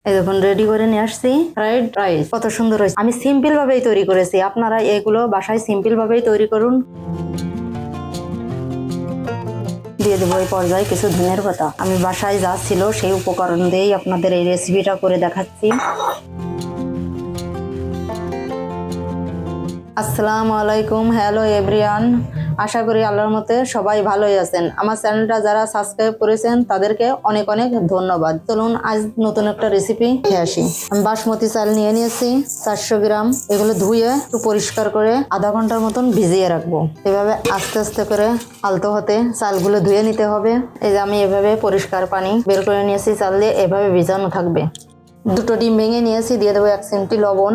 এই দেখুন রেডি করে নিয়ে আসছি ফ্রাইড রাইস। কত সুন্দর হয়েছে। আমি সিম্পল ভাবেই তৈরি করেছি, আপনারা এগুলো বাসায় সিম্পল ভাবেই তৈরি করুন। দিয়ে দেবো এই পর্যায়ে কিছু ধনের পাতা। আমি বাসায় যা ছিল সেই উপকরণ দিয়েই আপনাদের এই রেসিপিটা করে দেখাচ্ছি। আসসালামু আলাইকুম, হ্যালো এভরিওয়ান। আশা করি আল্লাহর মতে সবাই ভালোই আছেন। আমার চ্যানেলটা যারা সাবস্ক্রাইব করেছেন তাদেরকে অনেক অনেক ধন্যবাদ। চলুন আজ নতুন একটা রেসিপি খেয়ে আসি। আমি বাসমতি চাল নিয়ে নিয়েছি 400 গ্রাম। এগুলো ধুয়ে একটু পরিষ্কার করে আধা ঘন্টার মতন ভিজিয়ে রাখবো। এভাবে আস্তে আস্তে করে আলতো হাতে চালগুলো ধুয়ে নিতে হবে। এই যে আমি এভাবে পরিষ্কার পানি বের করে নিয়েছি, চাল দিয়ে এভাবে ভিজানো থাকবে। দুটো ডিম ভেঙে নিয়েছি, দিয়ে দেবো 1 চিমটি লবণ।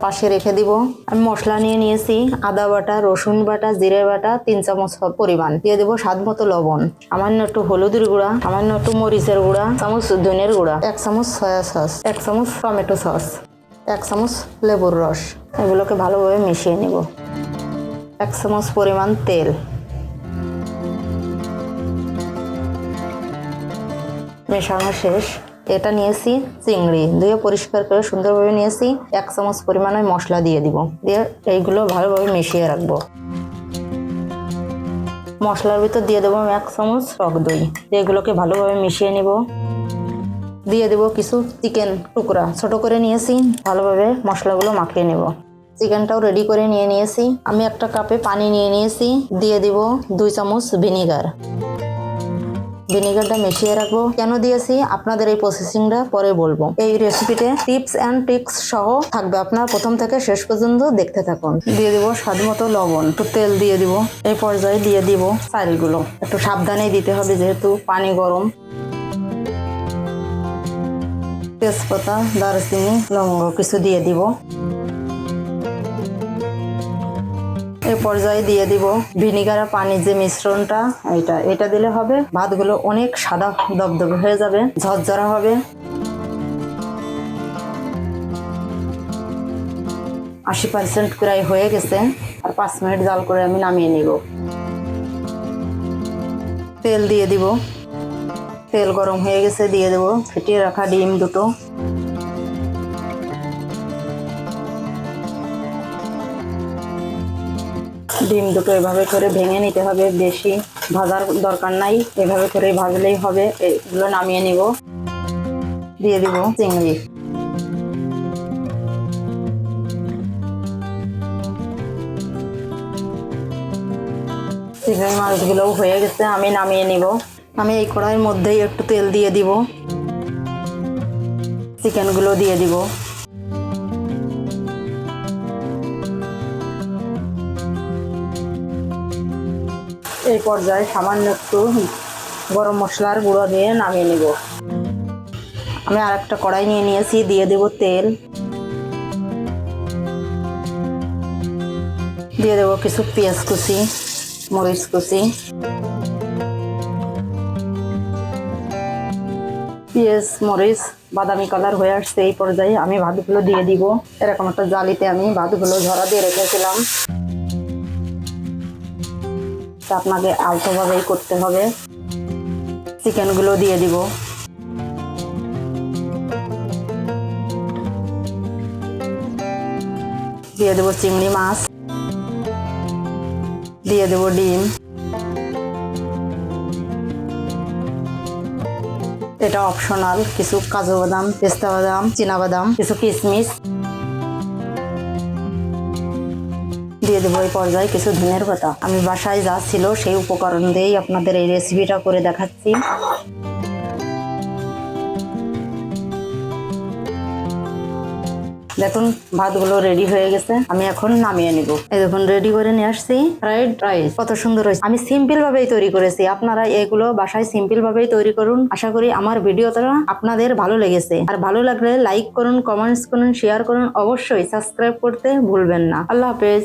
পাশে রেখে দিব। আমি মশলা নিয়ে নিয়েছি আদা বাটা, রসুন বাটা, জিরে বাটা 3 চামচ পরিমাণ। দিয়ে দেবো স্বাদ মতো লবণ, সামান্য একটু হলুদের গুঁড়া, সামান্য একটু মরিচের গুঁড়া, চামচ ধনের গুঁড়া, 1 চামচ সয়া সস, 1 চামচ টমেটো সস, 1 চামচ লেবুর রস। এগুলোকে ভালোভাবে মিশিয়ে নিব। 1 চামচ পরিমাণ তেল। মেশানো শেষ। এটা নিয়েছি চিংড়ি, ধুয়ে পরিষ্কার করে সুন্দরভাবে নিয়েছি। 1 চামচ পরিমাণে মশলা দিয়ে দিব, দিয়ে এইগুলো ভালোভাবে মিশিয়ে রাখবো। মশলার ভিতর দিয়ে দেবো 1 চামচ টক দই। এগুলোকে ভালোভাবে মিশিয়ে নিব। দিয়ে দেবো কিছু চিকেন টুকরা ছোট করে নিয়েছি, ভালোভাবে মশলাগুলো মাখিয়ে নেব। চিকেনটাও রেডি করে নিয়ে নিয়েছি। আমি একটা কাপে পানি নিয়ে নিয়েছি, দিয়ে দিব 2 চামচ ভিনিগার। ভিনিগারটা মিশিয়ে রাখবো। কেন দিয়েছি আপনাদের এই প্রসেসিংটা পরে বলবো। এই রেসিপিতে টিপস এন্ড ট্রিক্স সহ থাকবে, আপনারা প্রথম থেকে শেষ পর্যন্ত দেখতে থাকুন। দিয়ে দিব স্বাদ মতো লবণ, একটু তেল দিয়ে দিব। এই পর্যায়ে দিয়ে দিব চালগুলো। একটু সাবধানেই দিতে হবে যেহেতু পানি গরম। তেজপাতা, দারচিনি, লবঙ্গ কিছু দিয়ে দিব। এই পর্যায়ে দিয়ে দিব ভিনিগার আর পানির যে মিশ্রণটা, এটা দিলে হবে ভাতগুলো অনেক সাদা দবদবে হয়ে যাবে, ঝরঝরা হবে। 80% প্রায় হয়ে গেছে, আর 5 মিনিট জাল করে আমি নামিয়ে নিব। তেল দিয়ে দিব। তেল গরম হয়ে গেছে, দিয়ে দেব ফেটিয়ে রাখা ডিম দুটো। ডিম দুটো এভাবে করে ভেঙে নিতে হবে, বেশি ভাজার দরকার নাই, এভাবে করে ভাজলেই হবে। এগুলো নামিয়ে নিব। দিয়ে দিব চিংড়ি। চিংড়ি মাছগুলোও হয়ে গেছে, আমি নামিয়ে নিব। আমি এই কড়াইয়ের মধ্যেই একটু তেল দিয়ে দিব। চিকেনগুলো দিয়ে দিব। এই পর্যায়ে সামান্য একটু গরম মশলার গুঁড়ো দিয়ে নামিয়ে নিব। আমি আর একটা কড়াই নিয়ে নিয়েছি, দিয়ে দেব তেল। দিয়ে দেব কিছু পেঁয়াজ কুচি, মরিচ কুচি। পেঁয়াজ মরিচ বাদামি কালার হয়ে আসছে। এই পর্যায়ে আমি ভাতগুলো দিয়ে দিব। এরকম একটা জালিতে আমি ভাতগুলো ঝরা দিয়ে রেখেছিলাম। আপনাকে আলতোভাবেই করতে হবে। চিকেনগুলো দিয়ে দিব। দিয়ে দেব চিংড়ি মাছ। দিয়ে দেব ডিম। এটা অপশনাল, কিছু কাজু বাদাম, পেস্তা বাদাম, চীনা বাদাম, কিছু কিশমিশ দিয়ে দেবো। এই পর্যায়ে কিছু ধনের পাতা। আমি বাসায় যা ছিল সেই উপকরণ দিয়েই আপনাদের এই রেসিপিটা করে দেখাচ্ছি। দেখুন ভাতগুলো রেডি হয়ে গেছে, আমি এখন নামিয়ে নিব। এই দেখুন রেডি করে নিয়ে আসছি ফ্রাইড রাইস। কত সুন্দর হয়েছে। আমি সিম্পল ভাবেই তৈরি করেছি, আপনারা এগুলো বাসায় সিম্পল ভাবেই তৈরি করুন। আশা করি আমার ভিডিওটা আপনাদের ভালো লেগেছে। আর ভালো লাগলে লাইক করুন, কমেন্টস করুন, শেয়ার করুন, অবশ্যই সাবস্ক্রাইব করতে ভুলবেন না। আল্লাহ হাফেজ।